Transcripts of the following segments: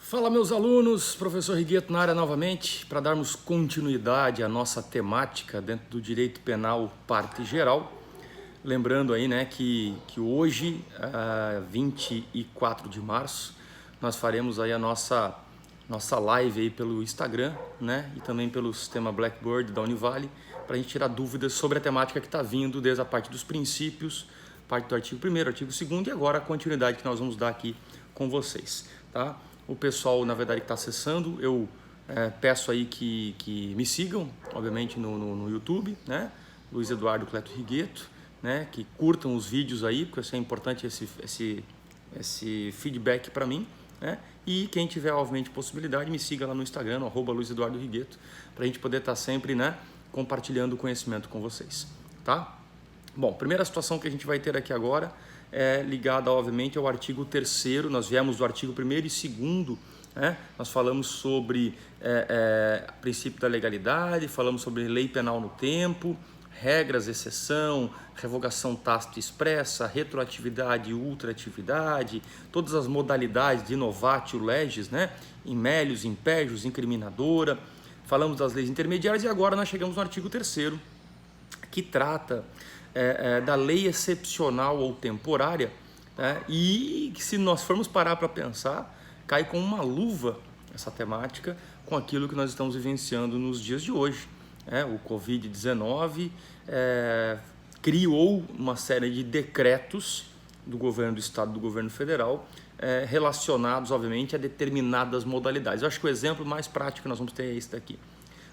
Fala, meus alunos, professor Rigueto na área novamente para darmos continuidade à nossa temática dentro do direito penal parte geral. Lembrando aí, né, que hoje, 24 de março, nós faremos aí a nossa live aí pelo Instagram, né, e também pelo sistema Blackboard da Univale, para a gente tirar dúvidas sobre a temática que está vindo desde a parte dos princípios, parte do artigo 1º, artigo 2º e agora a continuidade que nós vamos dar aqui com vocês, tá? O pessoal, na verdade, que está acessando, eu peço aí que me sigam, obviamente, no YouTube, né? Luiz Eduardo Cleto Rigueto, né? Que curtam os vídeos aí, porque isso é importante, esse feedback para mim, né? E quem tiver, obviamente, possibilidade, me siga lá no Instagram, no @LuizEduardoRigueto, para a gente poder estar sempre, né, compartilhando conhecimento com vocês, tá? Bom, primeira situação que a gente vai ter aqui agora é ligada, obviamente, ao artigo 3º, nós viemos do artigo 1º e 2º, né? Nós falamos sobre princípio da legalidade, falamos sobre lei penal no tempo, regras, exceção, revogação tácita expressa, retroatividade e ultraatividade, todas as modalidades de novatio legis, né? In melius, impégios, incriminadora, falamos das leis intermediárias e agora nós chegamos no artigo 3º, que trata da lei excepcional ou temporária, né? E que, se nós formos parar para pensar, cai com uma luva essa temática com aquilo que nós estamos vivenciando nos dias de hoje. O Covid-19 criou uma série de decretos do governo do estado, do governo federal, relacionados, obviamente, a determinadas modalidades. Eu acho que o exemplo mais prático que nós vamos ter é esse daqui.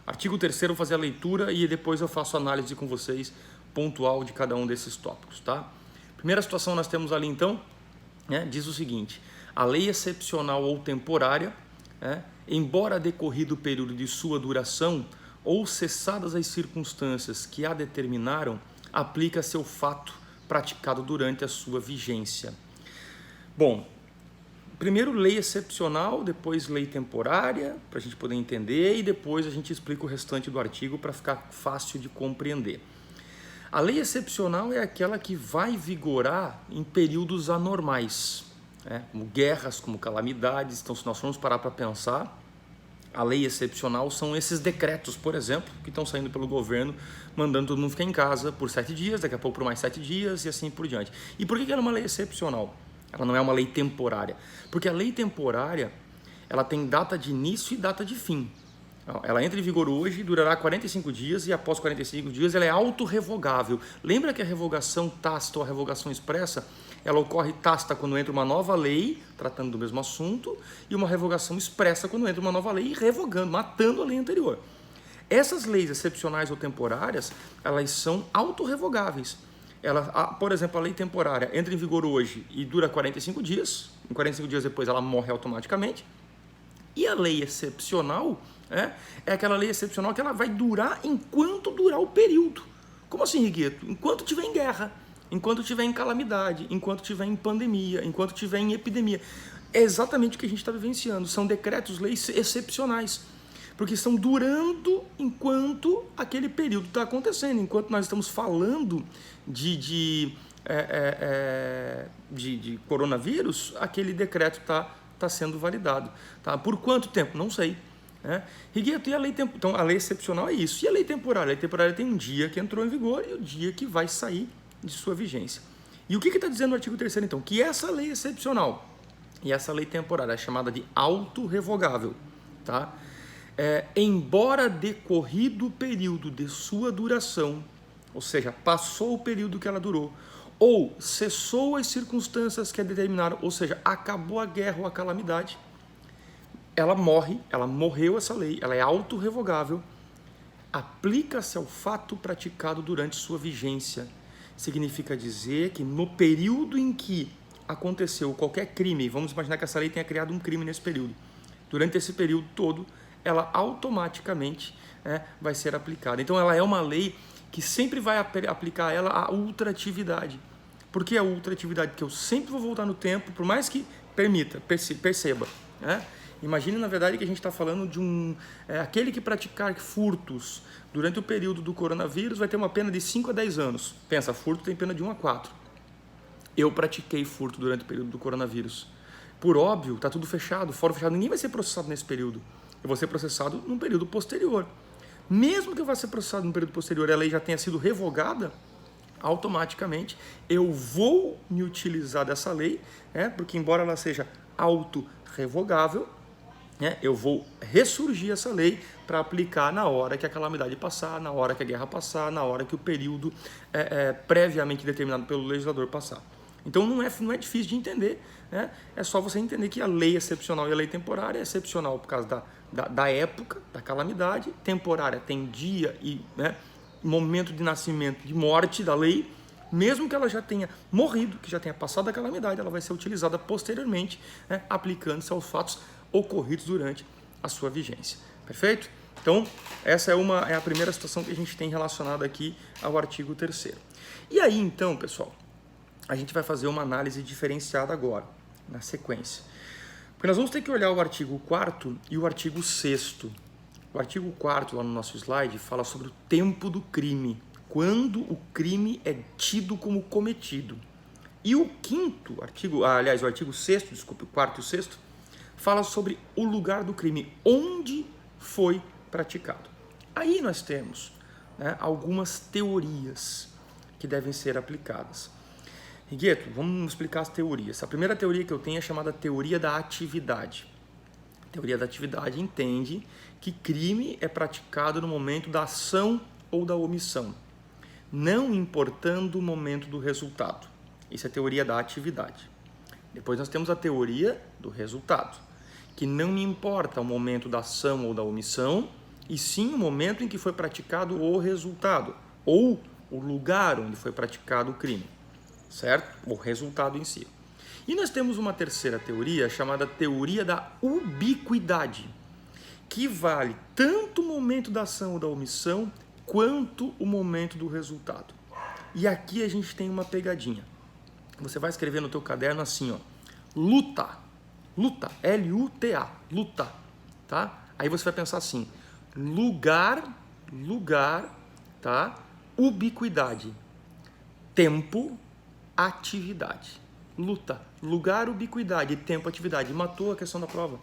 Artigo 3º, vou fazer a leitura e depois eu faço a análise com vocês pontual de cada um desses tópicos, tá? Primeira situação nós temos ali, então, diz o seguinte: a lei excepcional ou temporária, embora decorrido o período de sua duração ou cessadas as circunstâncias que a determinaram, aplica-se ao fato praticado durante a sua vigência. Bom, primeiro lei excepcional, depois lei temporária, para a gente poder entender, e depois a gente explica o restante do artigo para ficar fácil de compreender. A lei excepcional é aquela que vai vigorar em períodos anormais, como guerras, como calamidades. Então, se nós formos parar para pensar, a lei excepcional são esses decretos, por exemplo, que estão saindo pelo governo, mandando todo mundo ficar em casa por 7 dias, daqui a pouco por mais 7 dias e assim por diante. E por que ela é uma lei excepcional? Ela não é uma lei temporária. Porque a lei temporária, ela tem data de início e data de fim. Ela entra em vigor hoje, durará 45 dias e após 45 dias ela é autorrevogável. Lembra que a revogação tácita ou a revogação expressa, ela ocorre tácita quando entra uma nova lei tratando do mesmo assunto e uma revogação expressa quando entra uma nova lei revogando, matando a lei anterior. Essas leis excepcionais ou temporárias, elas são autorrevogáveis. Por exemplo, a lei temporária entra em vigor hoje e dura 45 dias, em 45 dias depois ela morre automaticamente. E a lei excepcional é aquela lei excepcional que ela vai durar enquanto durar o período. Como assim, Rigueto? Enquanto tiver em guerra, enquanto tiver em calamidade, enquanto tiver em pandemia, enquanto tiver em epidemia. É exatamente o que a gente está vivenciando. São decretos, leis excepcionais, porque estão durando enquanto aquele período está acontecendo. Enquanto nós estamos falando de coronavírus, aquele decreto está sendo validado. Tá? Por quanto tempo? Não sei. Rigueto, e a lei temporária? Então, a lei excepcional é isso. E a lei temporária? A lei temporária tem um dia que entrou em vigor e o dia que vai sair de sua vigência. E o que está dizendo o artigo 3º, então? Que essa lei excepcional e essa lei temporária é chamada de autorrevogável, tá? Embora decorrido o período de sua duração, ou seja, passou o período que ela durou, ou cessou as circunstâncias que a determinaram, ou seja, acabou a guerra ou a calamidade, ela morreu essa lei, ela é autorrevogável, aplica-se ao fato praticado durante sua vigência. Significa dizer que no período em que aconteceu qualquer crime, vamos imaginar que essa lei tenha criado um crime nesse período, durante esse período todo, ela automaticamente vai ser aplicada. Então ela é uma lei que sempre vai aplicar ela a ultraatividade. Por que a ultraatividade? Porque eu sempre vou voltar no tempo, por mais que perceba. Imagine, na verdade, que a gente está falando de aquele que praticar furtos durante o período do coronavírus vai ter uma pena de 5 a 10 anos. Pensa, furto tem pena de 1 a 4. Eu pratiquei furto durante o período do coronavírus. por óbvio, está tudo fechado, fórum fechado, ninguém vai ser processado nesse período. Eu vou ser processado num período posterior. Mesmo que eu vá ser processado num período posterior e a lei já tenha sido revogada, automaticamente eu vou me utilizar dessa lei, porque embora ela seja autorrevogável, eu vou ressurgir essa lei para aplicar na hora que a calamidade passar, na hora que a guerra passar, na hora que o período previamente determinado pelo legislador passar. Então não é difícil de entender, é só você entender que a lei excepcional e a lei temporária é excepcional por causa da época, da calamidade, temporária tem dia e momento de nascimento, de morte da lei, mesmo que ela já tenha morrido, que já tenha passado a calamidade, ela vai ser utilizada posteriormente, aplicando-se aos fatos ocorridos durante a sua vigência. Perfeito? Então, essa é a primeira situação que a gente tem relacionada aqui ao artigo 3º. E aí, então, pessoal, a gente vai fazer uma análise diferenciada agora, na sequência. Porque nós vamos ter que olhar o artigo 4º e o artigo 6º. O artigo 4º, lá no nosso slide, fala sobre o tempo do crime, quando o crime é tido como cometido. E o 5º artigo, o artigo 6º, desculpe, o 4º e o 6º, fala sobre o lugar do crime, onde foi praticado. Aí nós temos algumas teorias que devem ser aplicadas. Rigueto, vamos explicar as teorias. A primeira teoria que eu tenho é chamada teoria da atividade. A teoria da atividade entende que crime é praticado no momento da ação ou da omissão, não importando o momento do resultado. Isso é a teoria da atividade. Depois nós temos a teoria do resultado, que não me importa o momento da ação ou da omissão, e sim o momento em que foi praticado o resultado, ou o lugar onde foi praticado o crime, certo? O resultado em si. E nós temos uma terceira teoria, chamada teoria da ubiquidade, que vale tanto o momento da ação ou da omissão, quanto o momento do resultado. E aqui a gente tem uma pegadinha. Você vai escrever no teu caderno assim, luta, L-U-T-A, luta, tá? Aí você vai pensar assim, lugar, tá? Ubiquidade, tempo, atividade. Luta, lugar, ubiquidade, tempo, atividade. Matou a questão da prova.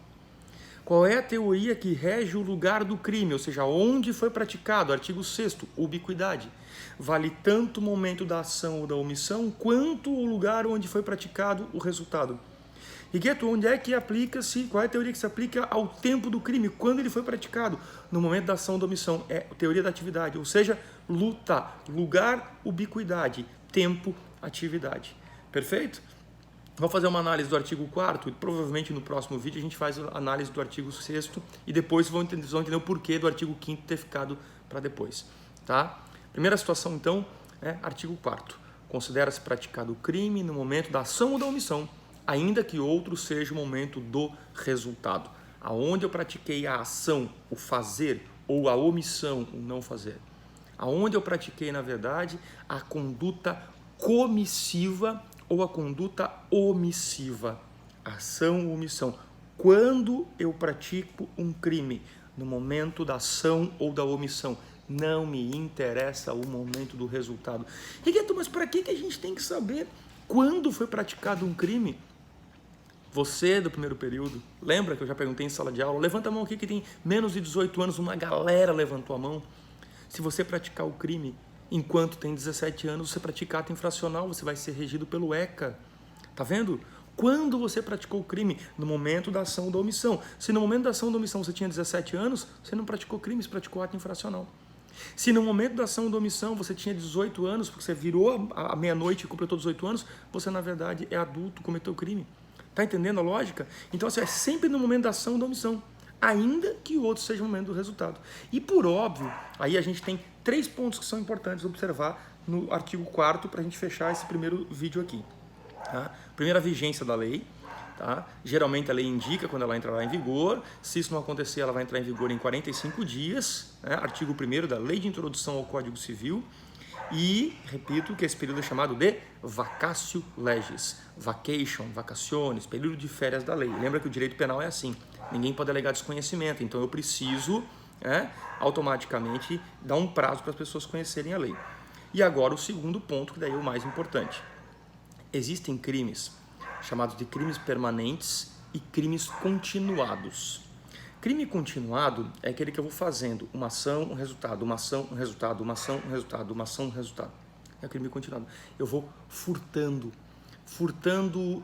Qual é a teoria que rege o lugar do crime, ou seja, onde foi praticado? Artigo 6º, ubiquidade. Vale tanto o momento da ação ou da omissão, quanto o lugar onde foi praticado o resultado. Rigueto, onde é que aplica-se, qual é a teoria que se aplica ao tempo do crime, quando ele foi praticado? No momento da ação ou da omissão, é a teoria da atividade, ou seja, luta, lugar, ubiquidade, tempo, atividade. Perfeito? Vamos fazer uma análise do artigo 4º e provavelmente no próximo vídeo a gente faz a análise do artigo 6º e depois vocês vão entender o porquê do artigo 5º ter ficado para depois. Tá? Primeira situação, então, artigo 4º. Considera-se praticado o crime no momento da ação ou da omissão, ainda que outro seja o momento do resultado. Aonde eu pratiquei a ação, o fazer, ou a omissão, o não fazer. Aonde eu pratiquei, na verdade, a conduta comissiva ou a conduta omissiva, ação ou omissão. Quando eu pratico um crime, no momento da ação ou da omissão, não me interessa o momento do resultado. Rigueto, mas para que a gente tem que saber quando foi praticado um crime? Você do primeiro período, lembra que eu já perguntei em sala de aula? Levanta a mão aqui que tem menos de 18 anos, uma galera levantou a mão. Se você praticar o crime enquanto tem 17 anos, você pratica ato infracional, você vai ser regido pelo ECA. Tá vendo? Quando você praticou o crime? No momento da ação ou da omissão. Se no momento da ação ou da omissão você tinha 17 anos, você não praticou crime, você praticou ato infracional. Se no momento da ação ou da omissão você tinha 18 anos, porque você virou à meia-noite e completou 18 anos, você na verdade é adulto, cometeu crime. Tá entendendo a lógica? Então assim, é sempre no momento da ação ou da omissão, ainda que o outro seja o momento do resultado. E por óbvio, aí a gente tem 3 pontos que são importantes observar no artigo 4º para a gente fechar esse primeiro vídeo aqui. Tá? Primeira, vigência da lei. Tá? Geralmente a lei indica quando ela entrará em vigor. Se isso não acontecer, ela vai entrar em vigor em 45 dias. Artigo 1º da Lei de Introdução ao Código Civil. E, repito, que esse período é chamado de vacatio legis. Vacation, vacaciones, período de férias da lei. Lembra que o direito penal é assim. Ninguém pode alegar desconhecimento. Então eu preciso automaticamente dar um prazo para as pessoas conhecerem a lei. E agora o segundo ponto, que daí é o mais importante. Existem crimes chamados de crimes permanentes e crimes continuados. Crime continuado é aquele que eu vou fazendo uma ação, um resultado, uma ação, um resultado, uma ação, um resultado, uma ação, um resultado. É crime continuado. Eu vou furtando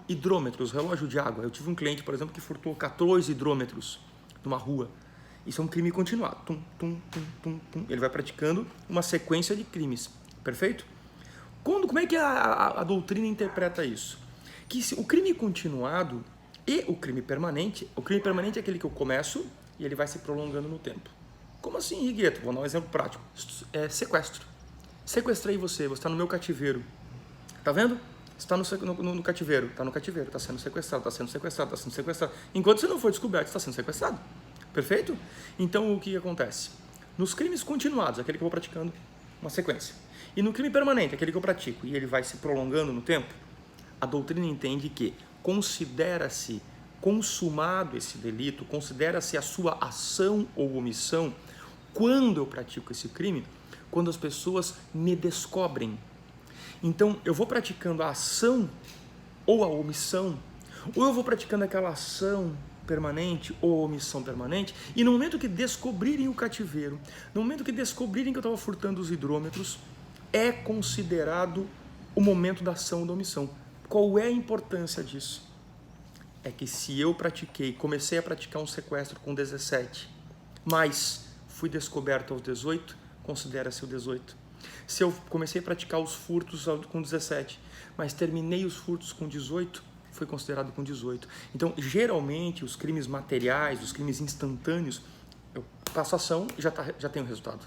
hidrômetros, relógio de água. Eu tive um cliente, por exemplo, que furtou 14 hidrômetros numa rua. Isso é um crime continuado. Tum, tum, tum, tum, tum. Ele vai praticando uma sequência de crimes. Perfeito? Como é que a doutrina interpreta isso? Que o crime continuado e o crime permanente é aquele que eu começo e ele vai se prolongando no tempo. Como assim, Rigueto? Vou dar um exemplo prático. É sequestro. Sequestrei você está no meu cativeiro. Tá vendo? Você está no cativeiro, está sendo sequestrado. Enquanto você não for descoberto, está sendo sequestrado. Perfeito? Então, o que acontece? Nos crimes continuados, aquele que eu vou praticando uma sequência. E no crime permanente, aquele que eu pratico e ele vai se prolongando no tempo, a doutrina entende que considera-se consumado esse delito, considera-se a sua ação ou omissão quando eu pratico esse crime, quando as pessoas me descobrem. Então, eu vou praticando a ação ou a omissão, ou eu vou praticando aquela ação permanente ou omissão permanente, e no momento que descobrirem o cativeiro, no momento que descobrirem que eu estava furtando os hidrômetros, é considerado o momento da ação ou da omissão. Qual é a importância disso? É que se eu comecei a praticar um sequestro com 17, mas fui descoberto aos 18, considera-se o 18. Se eu comecei a praticar os furtos com 17, mas terminei os furtos com 18, foi considerado com 18. Então, geralmente, os crimes materiais, os crimes instantâneos, eu faço ação e já tenho resultado.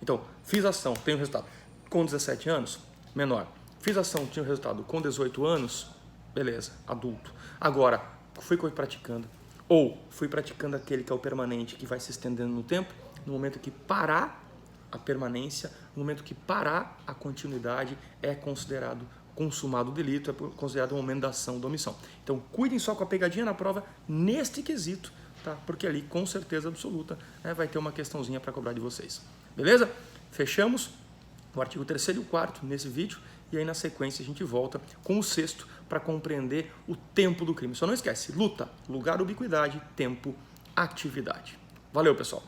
Então, fiz ação, tenho resultado. Com 17 anos, menor. Fiz ação, tinha resultado. Com 18 anos, beleza, adulto. Agora, fui praticando. Ou fui praticando aquele que é o permanente, que vai se estendendo no tempo. No momento que parar a permanência, no momento que parar a continuidade, é considerado consumado o delito, é considerado o momento da ação ou da omissão. Então, cuidem só com a pegadinha na prova neste quesito, tá? Porque ali, com certeza absoluta, vai ter uma questãozinha para cobrar de vocês. Beleza? Fechamos o artigo 3º e o 4º nesse vídeo, e aí na sequência a gente volta com o 6º para compreender o tempo do crime. Só não esquece, luta, lugar, ubiquidade, tempo, atividade. Valeu, pessoal!